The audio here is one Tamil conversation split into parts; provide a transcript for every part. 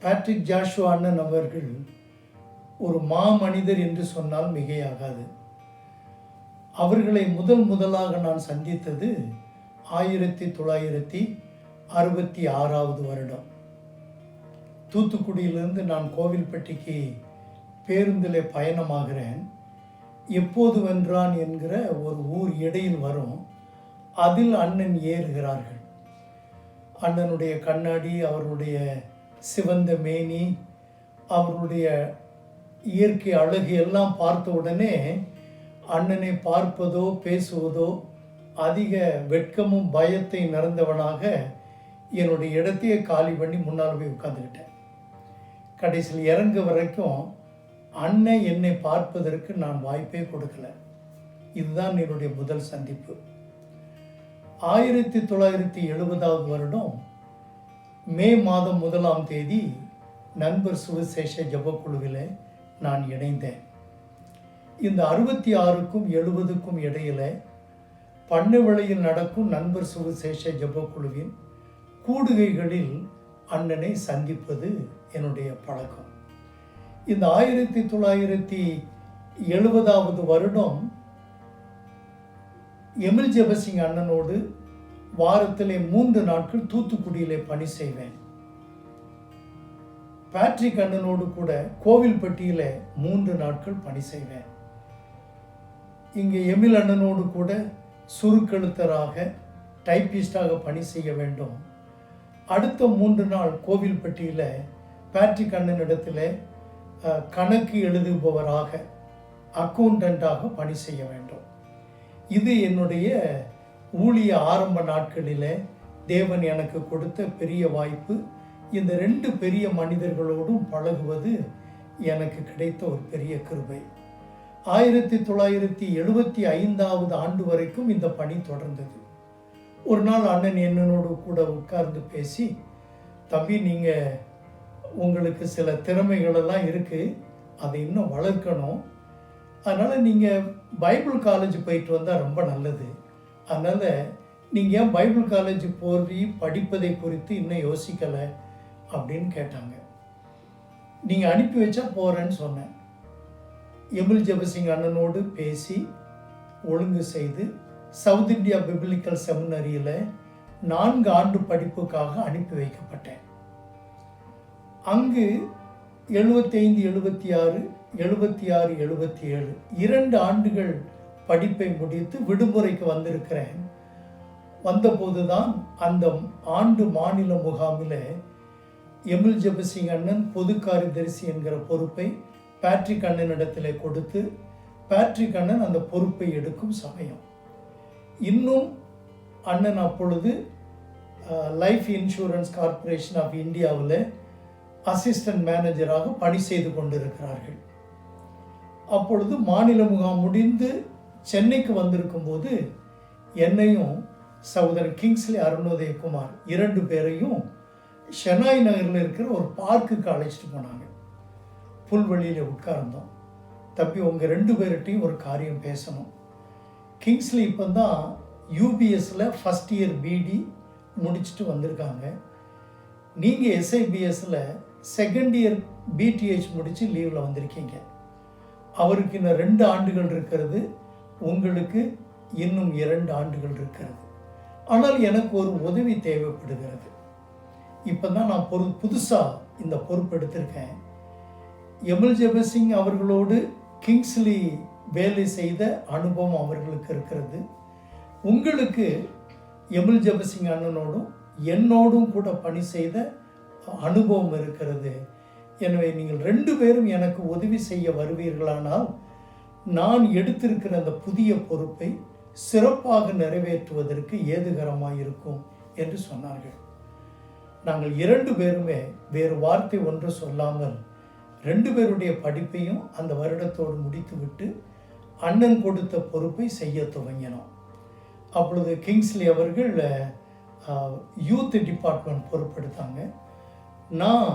பேட்ரிக் ஜாஷுவா அண்ணன் அவர்கள் ஒரு மாமனிதர் என்று சொன்னால் மிகையாகாது. அவர்களை முதலாக நான் சந்தித்தது 1966 வருடம். தூத்துக்குடியிலிருந்து நான் கோவில்பட்டிக்கு பேருந்தில் பயணமாகிறேன். எப்போது வென்றான் என்கிற ஒரு ஊர் இடையில் வரும். அதில் அண்ணன் ஏறுகிறார்கள். அண்ணனுடைய கண்ணாடி, அவருடைய சிவந்த மேனி, அவருடைய இயற்கை அழகு எல்லாம் பார்த்த உடனே அண்ணனை பார்ப்பதோ பேசுவதோ அதிக வெட்கமும் பயத்தை நிறந்தவனாக என்னுடைய இடத்தையே காலி பண்ணி முன்னால் போய் உட்கார்ந்துக்கிட்டேன். கடைசியில் இறங்க வரைக்கும் அண்ணன் என்னை பார்ப்பதற்கு நான் வாய்ப்பே கொடுக்கல. இதுதான் என்னுடைய முதல் சந்திப்பு. 1970 வருடம் மே மாதம் 1ஆம் தேதி நண்பர் சுவிசேஷ ஜபக்குழுவில் நான் இணைந்தேன். இந்த 66க்கும் 70க்கும் இடையில பண்ணைவளையில் நடக்கும் நண்பர் சுவிசேஷ ஜபக்குழுவின் கூடுகைகளில் அண்ணனை சந்திப்பது என்னுடைய பழக்கம். இந்த 1970 வருடம் எமில் ஜெபசிங் அண்ணனோடு வாரத்திலே 3 நாட்கள் தூத்துக்குடியிலே பணி செய்வேன். பேட்ரிக் அண்ணனோடு கூட கோவில்பட்டியில 3 நாட்கள் பணி செய்வேன். இங்கே எமில் அண்ணனோடு கூட சுருக்கெழுத்தராக டைப்பிஸ்டாக பணி செய்ய வேண்டும். அடுத்த 3 நாள் கோவில்பட்டியில் பேட்ரிக் அண்ணனிடத்தில் கணக்கு எழுதுபவராக அக்கௌண்டண்டாக பணி செய்ய வேண்டும். இது என்னுடைய ஊழிய ஆரம்ப நாட்களில் தேவன் எனக்கு கொடுத்த பெரிய வாய்ப்பு. இந்த 2 பெரிய மனிதர்களோடும் பழகுவது எனக்கு கிடைத்த ஒரு பெரிய கிருபை. 1975 ஆண்டு வரைக்கும் இந்த பணி தொடர்ந்தது. ஒரு நாள் அண்ணன் என்னோடு கூட உட்கார்ந்து பேசி, தம்பி, நீங்கள் உங்களுக்கு சில திறமைகளெல்லாம் இருக்குது, அதை இன்னும் வளர்க்கணும். அதனால் நீங்கள் பைபிள் காலேஜ் போயிட்டு வந்தால் ரொம்ப நல்லது. அதனால் நீங்கள் ஏன் பைபிள் காலேஜ் போய் படிப்பதை குறித்து இன்னும் யோசிக்கலை அப்படின்னு கேட்டாங்க. நீங்கள் அனுப்பி வச்சா போகிறேன்னு சொன்னேன். எமில் ஜெபசிங் அண்ணனோடு பேசி ஒழுங்கு செய்து சவுத் இந்தியா பிபிலிக்கல் செமினரியில் 4 ஆண்டு படிப்புக்காக அனுப்பி வைக்கப்பட்டேன். அங்கு 75, 76, 76, 77 2 ஆண்டுகள் படிப்பை முடித்து விடுமுறைக்கு வந்திருக்கிறேன். வந்தபோதுதான் அந்த ஆண்டு மாநில முகாமில் எமில் ஜெபசிங் அண்ணன் பொது காரியதரிசி என்கிற பொறுப்பை பேட்ரிக் அண்ணனிடத்தில் கொடுத்து, பேட்ரிக் அண்ணன் அந்த பொறுப்பை எடுக்கும் சமயம். இன்னும் அண்ணன் அப்பொழுது லைஃப் இன்சூரன்ஸ் கார்ப்பரேஷன் ஆஃப் இந்தியாவில் அசிஸ்டன்ட் மேனேஜராக பணி செய்து கொண்டிருக்கிறார்கள். அப்பொழுது மாநில முகாம் முடிந்து சென்னைக்கு வந்திருக்கும் போது என்னையும் சகோதரர் கிங்ஸ்லி அருணோதயகுமார் 2 பேரையும் ஷெனாய் நகரில் இருக்கிற ஒரு பார்க்குக்கு அழைச்சிட்டு போனாங்க. புல்வெளியில் உட்கார்ந்தோம். தம்பி, உங்கள் 2 பேர்கிட்டையும் ஒரு காரியம் பேசணும். கிங்ஸ்லி இப்போ தான் யூபிஎஸ்சில் ஃபஸ்ட் இயர் பிடி முடிச்சுட்டு வந்திருக்காங்க. நீங்கள் எஸ்ஐபிஎஸ்சில் செகண்ட் இயர் பிடிஹெச் முடித்து லீவில் வந்திருக்கீங்க. அவருக்கு இன்னும் 2 ஆண்டுகள் இருக்கிறது, உங்களுக்கு இன்னும் 2 ஆண்டுகள் இருக்கிறது. ஆனால் எனக்கு ஒரு உதவி தேவைப்படுகிறது. இப்போ தான் நான் புதுசாக இந்த பொறுப்பு எடுத்திருக்கேன். எமில் ஜெபசிங் அவர்களோடு கிங்ஸ்லி வேலை செய்த அனுபவம் அவர்களுக்கு இருக்கிறது. உங்களுக்கு எமில் ஜெபசிங் அண்ணனோடும் என்னோடும் கூட பணி செய்த அனுபவம் இருக்கிறது. எனவே நீங்கள் 2 பேரும் எனக்கு உதவி செய்ய வருவீர்களானால் நான் எடுத்திருக்கிற அந்த புதிய பொறுப்பை சிறப்பாக நிறைவேற்றுவதற்கு ஏதுகரமாக இருக்கும் என்று சொன்னார்கள். நாங்கள் 2 பேருமே வேறு வார்த்தை ஒன்று சொல்லாமல் 2 பேருடைய படிப்பையும் அந்த வருடத்தோடு முடித்துவிட்டு அண்ணன் கொடுத்த பொறுப்பை செய்ய துவங்கினோம். அப்பொழுது கிங்ஸ்லி அவர்கள் யூத் டிபார்ட்மெண்ட் பொறுப்பெடுத்தாங்க. நான்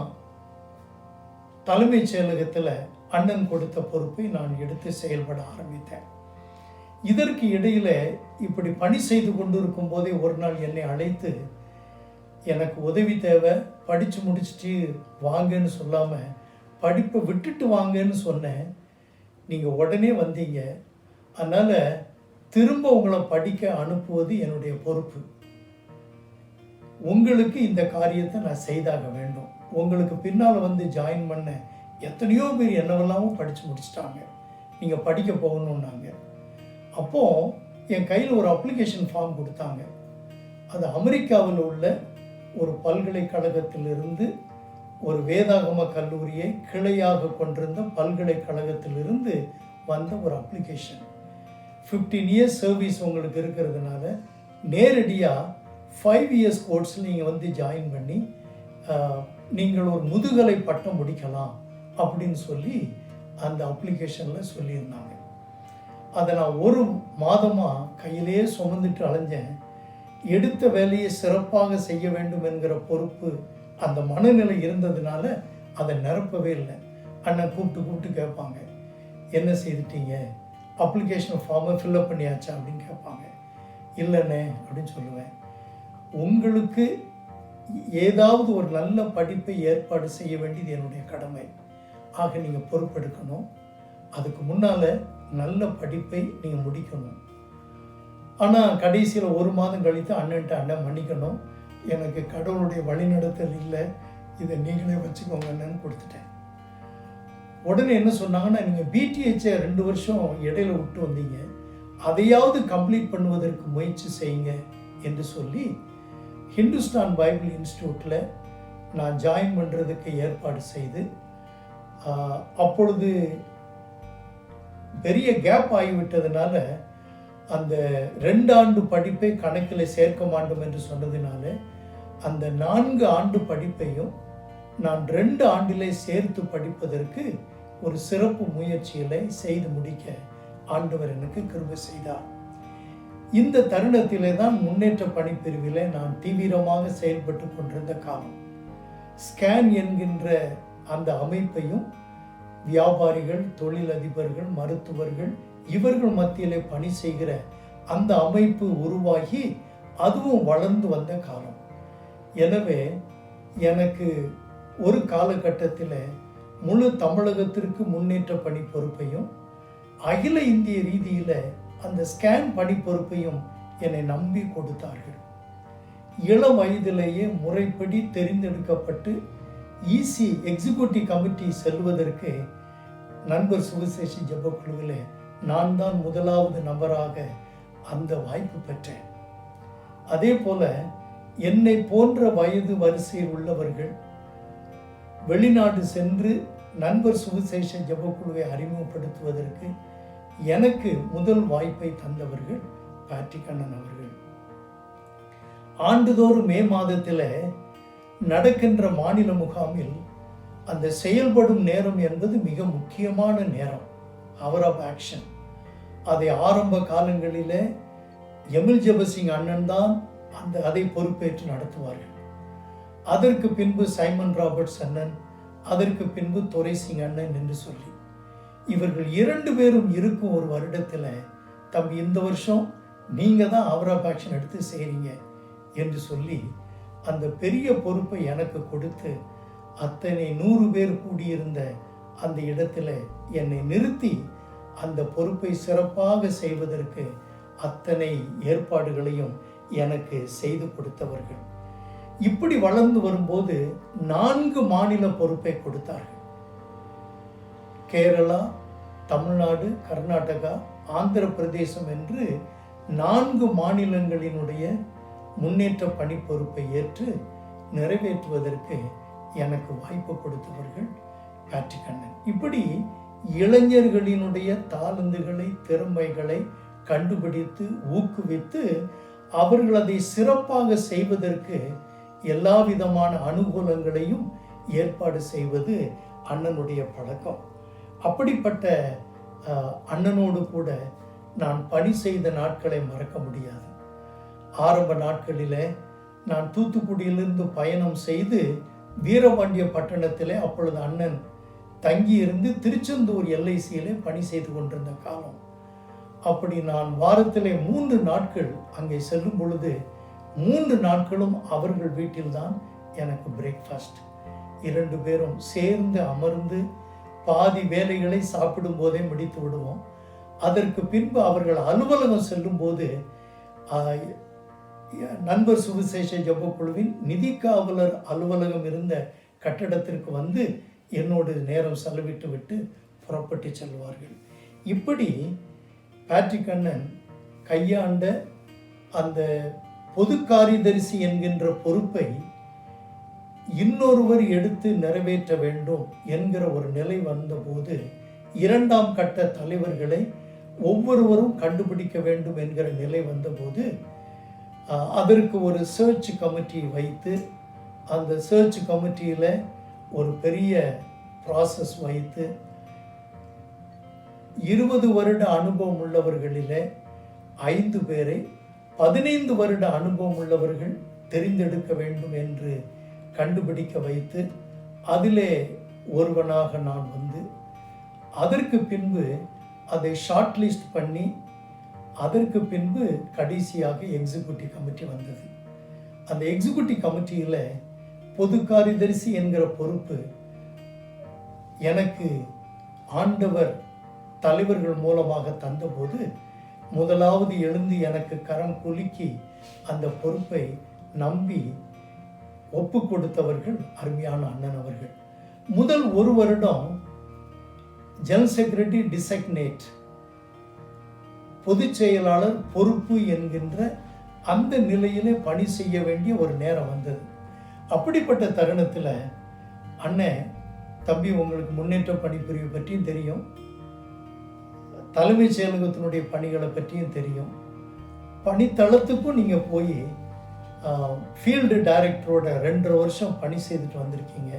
தலைமைச் செயலகத்தில் அண்ணன் கொடுத்த பொறுப்பை நான் எடுத்து செயல்பட ஆரம்பித்தேன். இதற்கு இடையில் இப்படி பணி செய்து கொண்டிருக்கும் போதே ஒரு நாள் என்னை அழைத்து, எனக்கு உதவி தேவை, படித்து முடிச்சுட்டு வாங்கன்னு சொல்லாமல் படிப்பை விட்டுட்டு வாங்கன்னு சொன்னேன். நீங்கள் உடனே வந்தீங்க. அதனால் திரும்ப உங்களை படிக்க அனுப்புவது என்னுடைய பொறுப்பு. உங்களுக்கு இந்த காரியத்தை நான் செய்தாக வேண்டும். உங்களுக்கு பின்னால் வந்து ஜாயின் பண்ண எத்தனையோ பேர் என்னவெல்லாமும் படித்து முடிச்சிட்டாங்க. நீங்கள் படிக்க போகணுன்னாங்க. அப்போது என் கையில் ஒரு அப்ளிகேஷன் ஃபார்ம் கொடுத்தாங்க. அது அமெரிக்காவில் உள்ள ஒரு பல்கலைக்கழகத்திலிருந்து, ஒரு வேதாகம கல்லூரியை கிளையாக கொண்டிருந்த பல்கலைக்கழகத்திலிருந்து வந்த ஒரு அப்ளிகேஷன். 15 இயர்ஸ் சர்வீஸ் உங்களுக்கு இருக்கிறதுனால நேரடியாக 5 இயர்ஸ் கோர்ஸில் நீங்கள் வந்து ஜாயின் பண்ணி நீங்கள் ஒரு முதுகலை பட்டம் முடிக்கலாம் அப்படின்னு சொல்லி அந்த அப்ளிகேஷனில் சொல்லியிருந்தாங்க. அதை நான் ஒரு மாதமாக கையிலேயே சுமந்துட்டு அலைஞ்சேன். எடுத்த வேலையை சிறப்பாக செய்ய வேண்டும் என்கிற பொறுப்பு, அந்த மனநிலை இருந்ததுனால அதை நிரப்பவே இல்லை. அண்ணன் கூப்பிட்டு கேட்பாங்க, என்ன செய்துட்டீங்க, அப்ளிகேஷன் ஃபார்மை ஃபில்அப் பண்ணியாச்சா அப்படின்னு கேட்பாங்க. இல்லைண்ணே அப்படின்னு சொல்லுவேன். உங்களுக்கு ஏதாவது ஒரு நல்ல படிப்பை ஏற்பாடு செய்ய வேண்டியது என்னுடைய கடமை. ஆக நீங்கள் பொறுப்பெடுக்கணும். அதுக்கு முன்னால் நல்ல படிப்பை நீங்கள் முடிக்கணும். ஆனால் கடைசியில் ஒரு மாதம் கழித்து அண்ணன் மன்னிக்கணும், எனக்கு கடவுளுடைய வழிநடத்தல் இல்லை, இதை நீங்களே வச்சுக்கோங்க அண்ணன்னு கொடுத்துட்டேன். உடனே என்ன சொன்னாங்கன்னா, நீங்கள் பிடிஹெச்சை 2 வருஷம் இடையில விட்டு வந்தீங்க, அதையாவது கம்ப்ளீட் பண்ணுவதற்கு முயற்சி செய்யுங்க என்று சொல்லி ஹிந்துஸ்தான் பைபிள் இன்ஸ்டியூட்டில் நான் ஜாயின் பண்ணுறதுக்கு ஏற்பாடு செய்து, அப்பொழுது பெரிய கேப் ஆகிவிட்டதுனால அந்த 2 ஆண்டு படிப்பை கணக்கில் சேர்க்க மாட்டோம் என்று சொன்னதுனால அந்த 4 ஆண்டு படிப்பையும் நான் 2 ஆண்டிலே சேர்த்து படிப்பதற்கு ஒரு சிறப்பு முயற்சிகளை செய்து முடிக்க ஆண்டவர் எனக்கு கிருபை செய்தார். இந்த தருணத்திலே தான் முன்னேற்ற பணிப்பிரிவிலே நான் தீவிரமாக செயல்பட்டு கொண்டிருந்த காலம். ஸ்கேன் என்கின்ற அந்த அமைப்பையும் வியாபாரிகள், தொழிலதிபர்கள், மருத்துவர்கள் இவர்கள் மத்தியிலே பணி செய்கிற அந்த அமைப்பு உருவாகி அதுவும் வளர்ந்து வந்த காலம். எனவே எனக்கு ஒரு காலகட்டத்தில் முழு தமிழகத்திற்கு முன்னேற்ற பணி பொறுப்பையும் அகில இந்திய ரீதியில் அந்த ஸ்கேன் பணி பொறுப்பையும் என்னை நம்பி கொடுத்தார்கள். இளம் வயதிலேயே முறைப்படி தெரிந்தெடுக்கப்பட்டு ஈசி எக்ஸிக்யூட்டிவ் கமிட்டி செல்வதற்கு நண்பர் சுவிசேஷ ஜெபக்குழுவில் நான் தான் முதலாவது நபராக அந்த வாய்ப்பு பெற்றேன். அதே போல என்னை போன்ற வயது வரிசையில் உள்ளவர்கள் வெளிநாடு சென்று நண்பர் சுவிசேஷ ஜெபக்குழுவை அறிமுகப்படுத்துவதற்கு எனக்கு முதல் வாய்ப்பை தந்தவர்கள் பேட்ரிக் அண்ணன் அவர்கள். ஆண்டுதோறும் மே மாதத்தில் நடக்கின்ற மாநில முகாமில் அந்த செயல்படும் நேரம் என்பது மிக முக்கியமான நேரம், ஹவர் ஆஃப் ஆக்ஷன். அதை ஆரம்ப காலங்களில் எமில் ஜெபசிங் அண்ணன் தான் அதை பொறுப்பேற்று நடத்துவார்கள். அதற்கு பின்பு சைமன் ராபர்ட்ஸ் அண்ணன், அதற்கு பின்பு துரை சிங் அண்ணன் என்று சொல்லி இவர்கள் 2 பேரும் இருக்கும் ஒரு வருடத்தில், தம்பி இந்த வருஷம் நீங்கள் தான் ஹவர் ஆஃப் ஆக்ஷன் எடுத்து செய்கிறீங்க என்று சொல்லி அந்த பெரிய பொறுப்பை எனக்கு கொடுத்து அத்தனை 100 பேர் கூடியிருந்த அந்த இடத்துல என்னை நிறுத்தி அந்த பொறுப்பை சிறப்பாக செய்வதற்கு அத்தனை ஏற்பாடுகளையும் எனக்கு செய்து கொடுத்தவர்கள். இப்படி வளர்ந்து வரும்போது 4 மாநில பொறுப்பை கொடுத்தார்கள். கேரளா, தமிழ்நாடு, கர்நாடகா, ஆந்திர பிரதேசம் என்று 4 மாநிலங்களினுடைய முன்னேற்ற பணி பொறுப்பை ஏற்று நிறைவேற்றுவதற்கு எனக்கு வாய்ப்பு கொடுத்தவர்கள் பேட்ரிக் அண்ணன். இப்படி இளைஞர்களினுடைய தாளந்துகளை, திறமைகளை கண்டுபிடித்து ஊக்குவித்து அவர்கள் அதை சிறப்பாக செய்வதற்கு எல்லா விதமான அனுகூலங்களையும் ஏற்பாடு செய்வது அண்ணனுடைய பழக்கம். அப்படிப்பட்ட அண்ணனோடு கூட நான் பணி செய்த நாட்களை மறக்க முடியாது. ஆரம்ப நாட்களில் நான் தூத்துக்குடியிலிருந்து பயணம் செய்து வீரபாண்டிய பட்டணத்திலே அப்பொழுது அண்ணன் தங்கியிருந்து திருச்செந்தூர் எல்ஐசியிலே பணி செய்து கொண்டிருந்த காலம். அப்படி நான் வாரத்திலே 3 நாட்கள் அங்கே செல்லும் பொழுது 3 நாட்களும் அவர்கள் வீட்டில்தான் எனக்கு பிரேக்ஃபாஸ்ட். 2 பேரும் சேர்ந்து அமர்ந்து பாதி வேலைகளை சாப்பிடும் போதே முடித்து விடுவோம். அதற்கு பின்பு அவர்கள் அலுவலகம் செல்லும் போது நண்பர் சுவிசேஷ ஜெப குழுவின் நிதி காவலர் அலுவலகம் இருந்த கட்டடத்திற்கு வந்து என்னோடு நேரம் செலவிட்டு விட்டு புறப்பட்டு செல்வார்கள். இப்படி பேட்ரிக் அண்ணன் கையாண்ட அந்த பொது காரியதரிசி என்கின்ற பொறுப்பை இன்னொருவர் எடுத்து நிறைவேற்ற வேண்டும் என்கிற ஒரு நிலை வந்தபோது 2ஆம் கட்ட தலைவர்களை ஒவ்வொருவரும் கண்டுபிடிக்க வேண்டும் என்கிற நிலை வந்தபோது அதற்கு ஒரு சர்ச் கமிட்டி வைத்து அந்த சர்ச் கமிட்டியில் ஒரு பெரிய ப்ராசஸ் வைத்து 20 வருட அனுபவம் உள்ளவர்களிலே 5 பேரை 15 வருட அனுபவம் உள்ளவர்கள் தெரிந்தெடுக்க வேண்டும் என்று கண்டுபிடிக்க வைத்து அதிலே ஒருவனாக நான் வந்து அதற்கு பின்பு அதை ஷார்ட் லிஸ்ட் பண்ணி அதற்கு பின்பு கடைசியாக எக்ஸிக்யூட்டிவ் கமிட்டி வந்தது. அந்த எக்ஸிக்யூட்டிவ் கமிட்டியில் பொது காரியதரிசி என்கிற பொறுப்பு எனக்கு ஆண்டவர் தலைவர்கள் மூலமாக தந்தபோது முதலாவது எழுந்து எனக்கு கரம் குலுக்கி அந்த பொறுப்பை நம்பி ஒப்பு கொடுத்தவர்கள் அருமையான அண்ணன் அவர்கள். முதல் 1 வருடம் ஜெனரல் செக்ரட்டரி டிசைக்னேட் பொதுச் செயலாளர் பொறுப்பு என்கின்ற அந்த நிலையிலே பணி செய்ய வேண்டிய ஒரு நேரம் வந்தது. அப்படிப்பட்ட தருணத்தில் அண்ணன் தம்பி உங்களுக்கு முன்னேற்ற பணிப்பிரிவு பற்றியும் தெரியும், தலைமைச் செயலகத்தினுடைய பணிகளை பற்றியும் தெரியும், பணித்தளத்துக்கும் நீங்கள் போய் ஃபீல்டு டைரக்டரோட 2.5 வருஷம் பணி செய்துட்டு வந்திருக்கீங்க.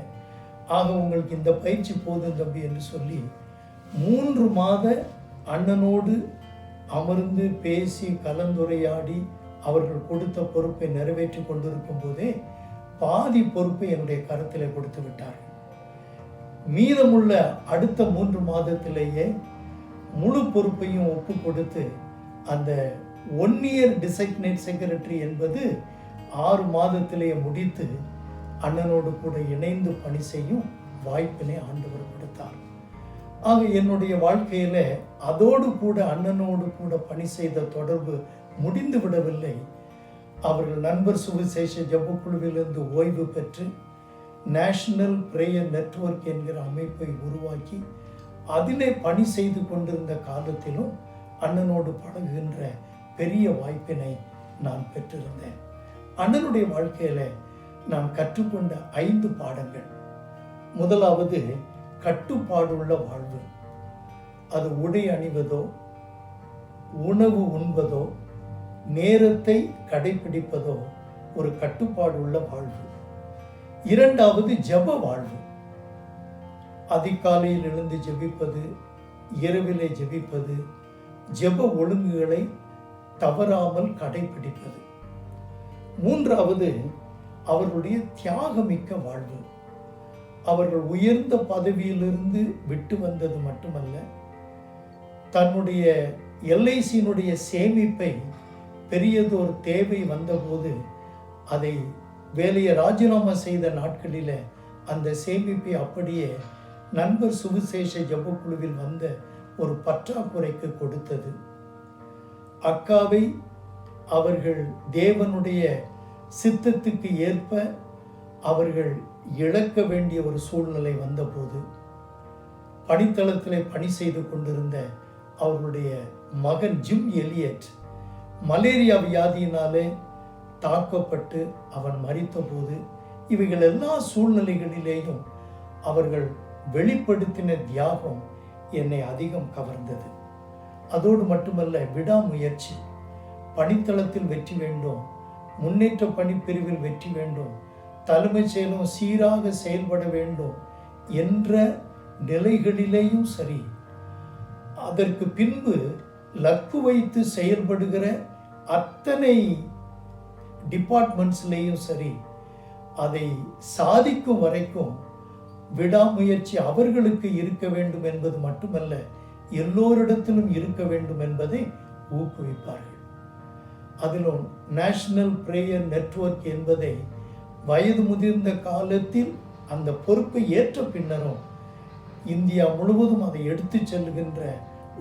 ஆக உங்களுக்கு இந்த பயிற்சி போதும் தம்பி என்று சொல்லி 3 மாத அண்ணனோடு அமர்ந்து பேசி கலந்துரையாடி அவர்கள் கொடுத்த பொறுப்பை நிறைவேற்றி கொண்டிருக்கும் போதே பாதி பொறுப்பை என்னுடைய கருத்தில் கொடுத்து விட்டார்கள். மீதமுள்ள அடுத்த 3 மாதத்திலேயே முழு பொறுப்பையும் ஒப்பு கொடுத்து அந்த 1 இயர் டிசைக்னேட் செக்ரட்டரி என்பது 6 மாதத்திலேயே முடித்து அண்ணனோடு கூட இணைந்து பணி செய்யும் வாய்ப்பினை ஆண்டவர் கொடுத்தார். ஆக என்னுடைய வாழ்க்கையில அதோடு கூட அண்ணனோடு கூட பணி செய்த தொடர்பு முடிந்து விடவில்லை. அவர்கள் நண்பர் சுவிசேஷ ஜெப குழுவிலிருந்து ஓய்வு பெற்று நேஷனல் பிரேயர் நெட்வொர்க் என்கிற அமைப்பை உருவாக்கி அதிலே பணி செய்து கொண்டிருந்த காலத்திலும் அண்ணனோடு பழகுகின்ற பெரிய வாய்ப்பினை நான் பெற்றிருந்தேன். அண்ணனுடைய வாழ்க்கையில நான் கற்றுக்கொண்ட 5 பாடங்கள். முதலாவது கட்டுப்பாடுள்ள வாழ்வு. அது உடை அணிவதோ உணவு உண்பதோ நேரத்தை கடைபிடிப்பதோ ஒரு கட்டுப்பாடு உள்ள வாழ்வு. 2வது ஜெப வாழ்வு. அதிகாலையில் எழுந்து ஜெபிப்பது, இரவிலே ஜெபிப்பது, ஜெப ஒழுங்குகளை தவறாமல் கடைபிடிப்பது. 3வது அவர்களுடைய தியாகமிக்க வாழ்வு. அவர்கள் உயர்ந்த பதவியிலிருந்து விட்டு வந்தது மட்டுமல்ல, தன்னுடைய எல்ஐசியினுடைய சேமிப்பை பெரியதொரு தேவை வந்தபோது அதை வேலையை ராஜினாமா செய்த நாட்களில் அந்த சேமிப்பை அப்படியே நண்பர் சுவிசேஷ ஜெப குழுவில் வந்த ஒரு பற்றாக்குறைக்கு கொடுத்தது. அக்காவை அவர்கள் தேவனுடைய சித்தத்துக்கு ஏற்ப அவர்கள் இழக்க வேண்டிய ஒரு சூழ்நிலை வந்தபோது பணித்தளத்தில் பணி செய்து கொண்டிருந்த அவர்களுடைய மகன் ஜிம் எலியட் மலேரியா வியாதியினாலே தாக்கப்பட்டு அவன் மரித்த போது இவைகள் எல்லா சூழ்நிலைகளிலேயும் அவர்கள் வெளிப்படுத்தின தியாகம் என்னை அதிகம் கவர்ந்தது. அதோடு மட்டுமல்ல, விடாமுயற்சி. பணித்தளத்தில் வெற்றி வேண்டும், முன்னேற்ற பணிப்பிரிவில் வெற்றி வேண்டும், தலைமைச் செயலும் சீராக செயல்பட வேண்டும் என்ற நிலைகளிலேயும் சரி, அதற்கு பின்பு லக்கு வைத்து செயல்படுகிற அத்தனை டிபார்ட்மெண்ட்ஸ்லேயும் சரி, அதை சாதிக்கும் வரைக்கும் விடாமுயற்சி அவர்களுக்கு இருக்க வேண்டும் என்பது மட்டுமல்ல, எல்லோரிடத்திலும் இருக்க வேண்டும் என்பதை ஊக்குவிப்பார்கள். அதிலும் நேஷனல் பிரேயர் நெட்வொர்க் என்பதை வயது முதிர்ந்த காலத்தில் அந்த பொறுப்பை ஏற்ற பின்னரும் இந்தியா முழுவதும் அதை எடுத்து செல்கின்ற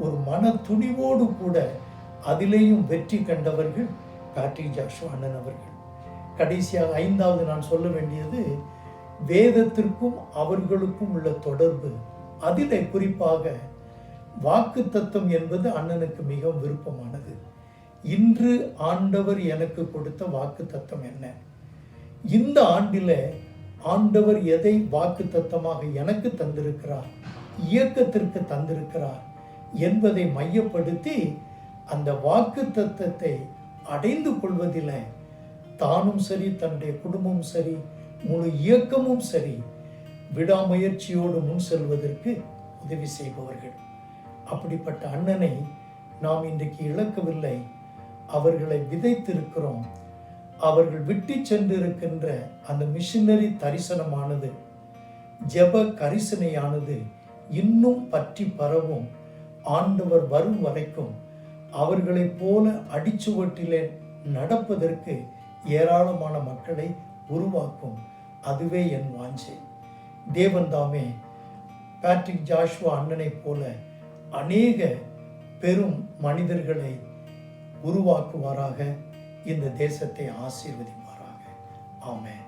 ஒரு மன துணிவோடு கூட அதிலேயும் வெற்றி கண்டவர்கள் பேட்ரிக் ஜாஷுவா அண்ணன் அவர்கள். கடைசியாக ஐந்தாவது நான் சொல்ல வேண்டியது வேதத்திற்கும் அவர்களுக்கும் உள்ள தொடர்பு. அதிலே குறிப்பாக வாக்குத்தத்தம் என்பது அண்ணனுக்கு மிகவும் விருப்பமானது. இன்று ஆண்டவர் எனக்கு கொடுத்த வாக்குத்தத்தம் என்ன, இந்த ஆண்டில ஆண்டவர் எதை வாக்குத்தத்தமாக எனக்கு தந்திருக்கிறார், இயக்கத்திற்கு தந்திருக்கிறார் என்பதை மையப்படுத்தி அந்த வாக்குத்தத்தத்தை அடைந்து கொள்வதில் தானும் சரி, தன்னுடைய குடும்பமும் சரி, முழு இயக்கமும் சரி, விடாமுயற்சியோடு முன் செல்வதற்கு உதவி செய்பவர்கள். அப்படிப்பட்ட அண்ணனை நாம் இன்றைக்கு இழக்கவில்லை, அவர்களை விதைத்திருக்கிறோம். அவர்கள் விட்டு சென்றிருக்கின்ற அந்த மிஷனரி தரிசனமானது, ஜெப கரிசனையானது இன்னும் பற்றி பரவும். ஆண்டவர் வரும் வரைக்கும் அவர்களைப் போல அடிச்சுவட்டிலே நடப்பதற்கு ஏராளமான மக்களை உருவாக்கும். அதுவே என் வாஞ்சை. தேவன் தாமே பேட்ரிக் ஜாஷுவா அண்ணனைப் போல அநேக பெரும் மனிதர்களை உருவாக்குவாராக, இந்த தேசத்தை ஆசீர்வதிப்பாராக. ஆமென்.